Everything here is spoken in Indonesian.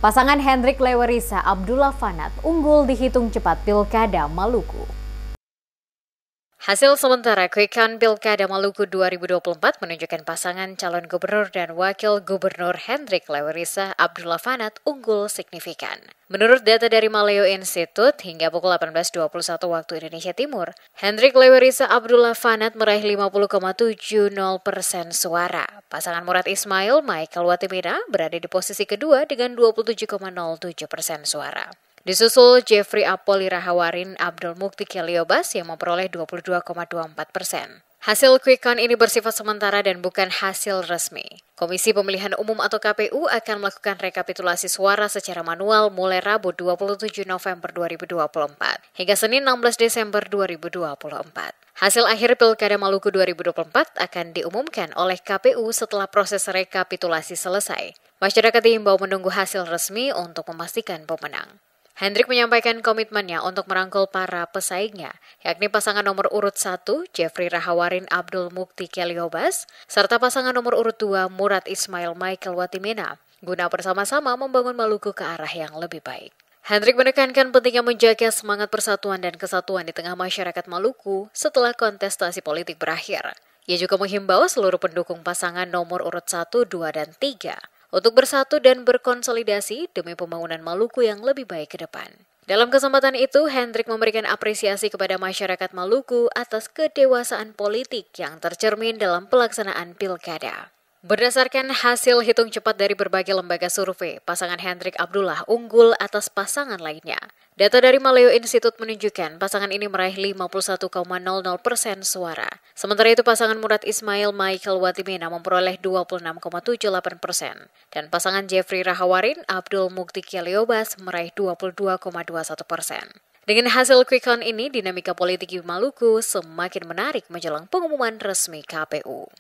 Pasangan Hendrik Lewerisa Abdullah Fanat unggul dihitung cepat Pilkada Maluku. Hasil sementara Quick Count Pilkada Maluku 2024 menunjukkan pasangan calon gubernur dan wakil gubernur Hendrik Lewerisa Abdullah Fanat unggul signifikan. Menurut data dari Maleo Institute, hingga pukul 18.21 waktu Indonesia Timur, Hendrik Lewerisa Abdullah Fanat meraih 50,70% suara. Pasangan Murad Ismail Michael Watimena berada di posisi kedua dengan 27,07% suara. Disusul Jeffrey Apoli Rahawarin Abdul Mukti Keliobas yang memperoleh 22,24%. Hasil Quick Count ini bersifat sementara dan bukan hasil resmi. Komisi Pemilihan Umum atau KPU akan melakukan rekapitulasi suara secara manual mulai Rabu 27 November 2024 hingga Senin 16 Desember 2024. Hasil akhir Pilkada Maluku 2024 akan diumumkan oleh KPU setelah proses rekapitulasi selesai. Masyarakat diimbau menunggu hasil resmi untuk memastikan pemenang. Hendrik menyampaikan komitmennya untuk merangkul para pesaingnya, yakni pasangan nomor urut 1, Jeffrey Rahawarin Abdul Mukti Keliobas, serta pasangan nomor urut 2, Murad Ismail Michael Watimena, guna bersama-sama membangun Maluku ke arah yang lebih baik. Hendrik menekankan pentingnya menjaga semangat persatuan dan kesatuan di tengah masyarakat Maluku setelah kontestasi politik berakhir. Ia juga menghimbau seluruh pendukung pasangan nomor urut 1, 2, dan 3 untuk bersatu dan berkonsolidasi demi pembangunan Maluku yang lebih baik ke depan. Dalam kesempatan itu, Hendrik memberikan apresiasi kepada masyarakat Maluku atas kedewasaan politik yang tercermin dalam pelaksanaan pilkada. Berdasarkan hasil hitung cepat dari berbagai lembaga survei, pasangan Hendrik Abdullah unggul atas pasangan lainnya. Data dari Maleo Institute menunjukkan pasangan ini meraih 51,00% suara. Sementara itu pasangan Murad Ismail Michael Watimena memperoleh 26,78% dan pasangan Jeffrey Rahawarin Abdul Mukti Keliobas meraih 22,21%. Dengan hasil Quick Count ini, dinamika politik di Maluku semakin menarik menjelang pengumuman resmi KPU.